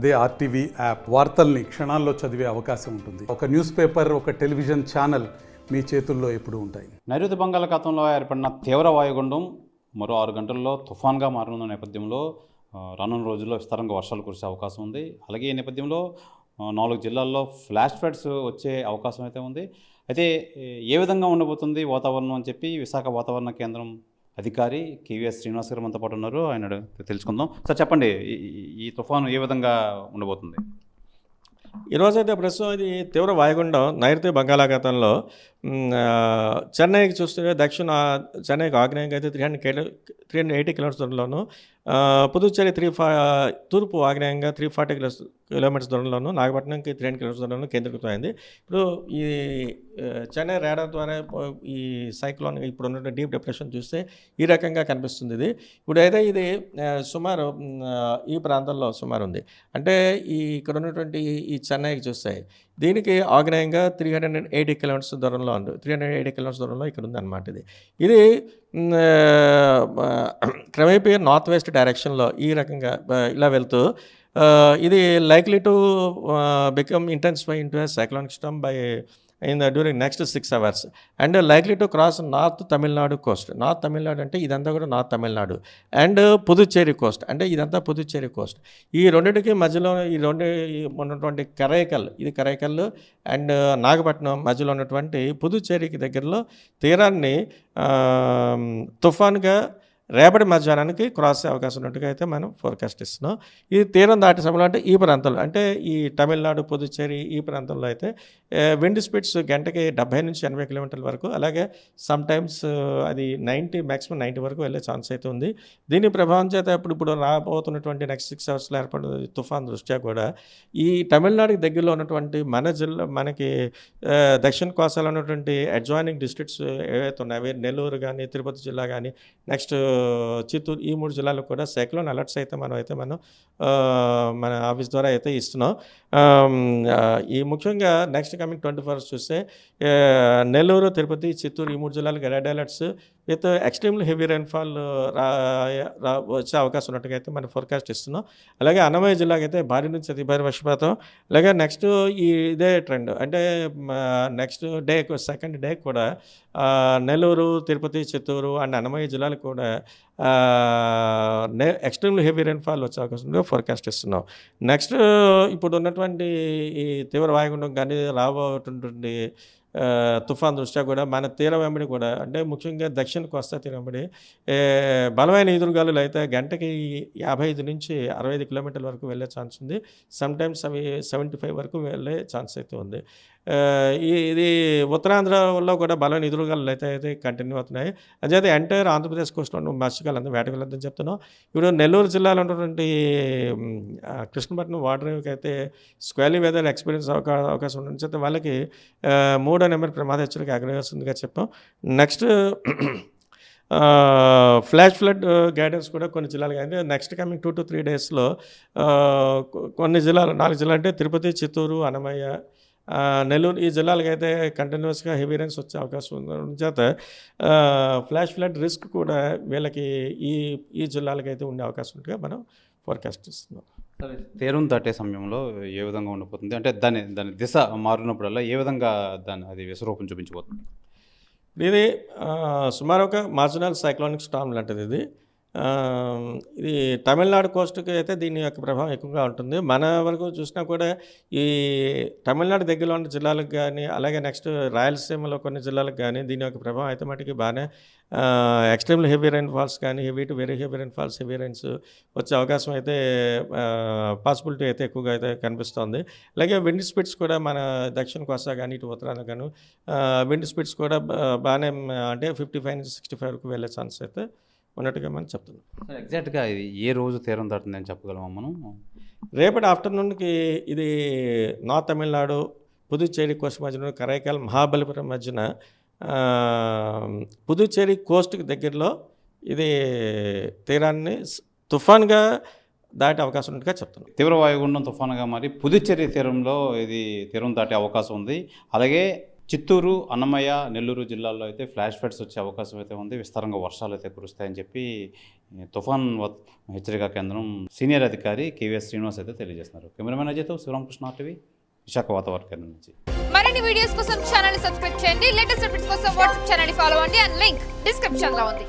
అదే RTV app వార్తల్ని క్షణాల్లో చదివే అవకాశం ఉంటుంది. ఒక న్యూస్ పేపర్, ఒక టెలివిజన్ ఛానల్ మీ చేతుల్లో ఎప్పుడూ ఉంటాయి. నైరుతి బంగాళాఖాతంలో ఏర్పడిన తీవ్ర వాయుగుండం మరో 6 గంటల్లో తుఫాన్గా మారనున్న నేపథ్యంలో రానున్న రోజుల్లో విస్తారంగా వర్షాలు కురిసే అవకాశం ఉంది. అలాగే ఈ నేపథ్యంలో 4 జిల్లాల్లో ఫ్లాష్ ఫ్లడ్స్ వచ్చే అవకాశం అయితే ఉంది. అయితే ఏ విధంగా ఉండబోతుంది వాతావరణం అని చెప్పి విశాఖ వాతావరణ కేంద్రం అధికారి కేవీఎస్ శ్రీనివాస్ గారు మనతో పాటు ఉన్నారు. ఆయన తెలుసుకుందాం. సార్ చెప్పండి, ఈ తుఫాను ఏ విధంగా ఉండబోతుంది? ఈరోజైతే ప్రస్తుతం ఇది తీవ్ర వాయుగుండం నైరుతి బంగాళాఖాతంలో చెన్నైకి చూస్తే చెన్నైకి ఆగ్నేయంగా అయితే 380 కిలోమీటర్స్ దూరంలోను, పుదుచ్చేరి తూర్పు ఆగ్నేయంగా 340 కిలోమీటర్స్ దూరంలోను, నాగపట్నంకి 300 కిలోమీటర్స్ దూరంలో కేంద్రీకృతమైంది. ఇప్పుడు ఈ చెన్నై రాడార్ ద్వారా ఈ సైక్లోన్ ఇప్పుడు ఉన్న డీప్ డిప్రెషన్ చూస్తే ఈ రకంగా కనిపిస్తుంది. ఇప్పుడైతే ఇది సుమారు ఈ ప్రాంతంలో సుమారు ఉంది. అంటే ఇక్కడ ఉన్నటువంటి ఈ చెన్నైకి చూస్తే దీనికి ఆగ్నేయంగా 380 కిలోమీటర్స్ దూరంలో ఉంది. 380 కిలోమీటర్స్ దూరంలో ఇక్కడ ఉంది అనమాట. ఇది క్రమేపీ నార్త్ వెస్ట్ డైరెక్షన్లో ఈ రకంగా ఇలా వెళ్తూ ఇది likely to become intensify into cyclonic Sturm during next 6 hours and likely to cross north Tamil Nadu Coast. North Tamil Nadu అంటే ఇదంతా కూడా north Tamil Nadu and Puducherry Coast, అంటే ఇదంతా పుదుచ్చేరి కోస్ట్. ఈ రెండింటికి మధ్యలో ఉన్నటువంటి కరైకల్ అండ్ నాగపట్నం మధ్యలో ఉన్నటువంటి పుదుచ్చేరికి దగ్గరలో తీరాన్ని తుఫాన్గా రేపటి మధ్యాహ్నానికి క్రాస్ అయ్యే అవకాశం ఉన్నట్టుగా అయితే మనం ఫోర్కాస్ట్ ఇస్తున్నాం. ఈ తీరం దాటి సమయంలో అంటే ఈ ప్రాంతంలో అంటే ఈ తమిళనాడు పుదుచ్చేరి ఈ ప్రాంతంలో అయితే విండ్ స్పీడ్స్ గంటకి 70 నుంచి 80 కిలోమీటర్ల వరకు, అలాగే సమ్ టైమ్స్ అది 90 మ్యాక్సిమం 90 వరకు వెళ్ళే ఛాన్స్ అయితే ఉంది. దీని ప్రభావం చేత ఇప్పుడు రాబోతున్నటువంటి నెక్స్ట్ 6 hours ఏర్పడిన తుఫాన్ దృష్ట్యా కూడా ఈ తమిళనాడుకి దగ్గరలో ఉన్నటువంటి మనకి దక్షిణ కోస్తాలో ఉన్నటువంటి అడ్జాయినింగ్ డిస్ట్రిక్ట్స్ ఏవైతే ఉన్నాయో నెల్లూరు కానీ, తిరుపతి జిల్లా కానీ, నెక్స్ట్ చిత్తూరు, ఈ 3 జిల్లాలకు కూడా సైక్లోన్ అలర్ట్స్ అయితే మనం మన ఆఫీస్ ద్వారా అయితే ఇస్తున్నాం. ఈ ముఖ్యంగా నెక్స్ట్ కమింగ్ 24 hours చూస్తే నెల్లూరు, తిరుపతి, చిత్తూరు ఈ 3 జిల్లాలకు red alerts with extremely heavy rainfall వచ్చే అవకాశం ఉన్నట్టుగా అయితే మనం ఫోర్కాస్ట్ ఇస్తున్నాం. అలాగే అన్నమయ్య జిల్లాకి అయితే భారీ నుంచి అతి భారీ వర్షపాతం. అలాగే నెక్స్ట్ ఇదే ట్రెండ్ అంటే నెక్స్ట్ డే సెకండ్ డే కూడా నెల్లూరు, తిరుపతి, చిత్తూరు అండ్ అన్నమయ్య జిల్లాలకు కూడా ఎక్స్ట్రీమ్లీ హెవీ రైన్ఫాల్ వచ్చే అవకాశంగా ఫోర్కాస్ట్ ఇస్తున్నాం. నెక్స్ట్ ఇప్పుడు ఉన్నటువంటి ఈ తీవ్ర వాయుగుండం కానీ రాబోతుంటుంది తుఫాన్ దృష్ట్యా కూడా మన తీరం వెంబడి కూడా అంటే ముఖ్యంగా దక్షిణ కోస్తా తీరం వెంబడి బలమైన ఎదురుగాలులు అయితే గంటకి 55 నుంచి 65 కిలోమీటర్ల వరకు వెళ్ళే ఛాన్స్ ఉంది. సమ్టైమ్స్ అవి 75 వరకు వెళ్ళే ఛాన్స్ అయితే ఉంది. ఇది ఉత్తరాంధ్రలో కూడా బలమైన ఎదురుగాలులు అయితే కంటిన్యూ అవుతున్నాయి. అదే ఎంటైర్ ఆంధ్రప్రదేశ్ కోస్ట్లో ఉన్న మత్స్యకారులందరూ వేటకు వెళ్ళొద్దని చెప్తున్నాం. ఇప్పుడు నెల్లూరు జిల్లాలో ఉన్నటువంటి కృష్ణపట్నం వాటర్ అయితే స్క్వేలీ వెదర్ ఎక్స్పీరియన్స్ అవకాశం ఉండడం చేత వాళ్ళకి 3వ నెంబర్ ప్రమాద హెచ్చరిక అగ్రవేస్తుందిగా చెప్పాం. నెక్స్ట్ ఫ్లాష్ ఫ్లడ్ గైడెన్స్ కూడా కొన్ని జిల్లాలు అంటే నెక్స్ట్ కమింగ్ 2 to 3 డేస్లో కొన్ని జిల్లాలు 4 జిల్లాలు అంటే తిరుపతి, చిత్తూరు, అన్నమయ్య, నెల్లూరు ఈ జిల్లాలకు అయితే కంటిన్యూస్గా హెవీ రైన్స్ వచ్చే అవకాశం ఉంది. చేత ఫ్లాష్ ఫ్లడ్ రిస్క్ కూడా వీళ్ళకి ఈ జిల్లాలకైతే ఉండే అవకాశం ఉంటుందిగా మనం ఫోర్కాస్ట్ ఇస్తున్నాం. తీరం దాటే సమయంలో ఏ విధంగా ఉండబోతుంది? అంటే దాని దిశ మారినప్పుడల్లా ఏ విధంగా అది విశ్వరూపం చూపించబోతుంది? ఇది సుమారు ఒక మార్జినల్ సైక్లోనిక్ స్టార్మ్ లాంటిది. ఇది తమిళనాడు కోస్ట్కి అయితే దీని యొక్క ప్రభావం ఎక్కువగా ఉంటుంది. మన వరకు చూసినా కూడా ఈ తమిళనాడు దగ్గరలో ఉన్న జిల్లాలకు కానీ, అలాగే నెక్స్ట్ రాయలసీమలో కొన్ని జిల్లాలకు కానీ దీని యొక్క ప్రభావం అయితే మటుకి బాగానే ఎక్స్ట్రీమ్లీ హెవీ రైన్ ఫాల్స్ కానీ, heavy to very heavy rain falls, heavy rains వచ్చే అవకాశం అయితే పాసిబిలిటీ అయితే ఎక్కువగా అయితే కనిపిస్తుంది. అలాగే విండ్ స్పీడ్స్ కూడా మన దక్షిణ కోస్తా కానీ, ఇటు ఉత్తరాంధ్ర కానీ విండ్ స్పీడ్స్ కూడా బాగానే అంటే 55 నుంచి 65 వరకు వెళ్ళే ఛాన్స్ అయితే ఉన్నట్టుగా మనం చెప్తున్నాం. ఎగ్జాక్ట్గా ఇది ఏ రోజు తీరం దాటుందని చెప్పగలమా మనం? రేపటి ఆఫ్టర్నూన్కి ఇది నార్త్ తమిళనాడు, పుదుచ్చేరి కోస్ట్ మధ్యన, కరైకల్, మహాబలిపురం మధ్యన పుదుచ్చేరి కోస్ట్కి దగ్గరలో ఇది తీరాన్ని తుఫాన్గా దాటే అవకాశం ఉన్నట్టుగా చెప్తున్నాం. తీవ్ర వాయుగుండం తుఫానుగా మారి పుదుచ్చేరి తీరంలో ఇది తీరం దాటే అవకాశం ఉంది. అలాగే చిత్తూరు, అన్నమయ్య, నెల్లూరు జిల్లాల్లో అయితే ఫ్లాష్ ఫ్లడ్స్ వచ్చే అవకాశం అయితే ఉంది. విస్తారంగా వర్షాలు అయితే కురుస్తాయని చెప్పి తుఫాన్ హెచ్చరిక కేంద్రం సీనియర్ అధికారి కేవీఎస్ శ్రీనివాస్ అయితే తెలియజేస్తున్నారు. కెమెరామెన్ అజయ్తో శివరామకృష్ణ టీవీ, విశాఖ వాతావరణ కేంద్రం నుంచి. మరిన్ని వీడియోస్ కోసం ఛానల్ ని సబ్స్క్రైబ్ చేయండి. లేటెస్ట్ అప్డేట్స్ కోసం వాట్సాప్ ఛానల్ ని ఫాలో అవ్వండి. అండ్ లింక్ డిస్క్రిప్షన్ లో ఉంది.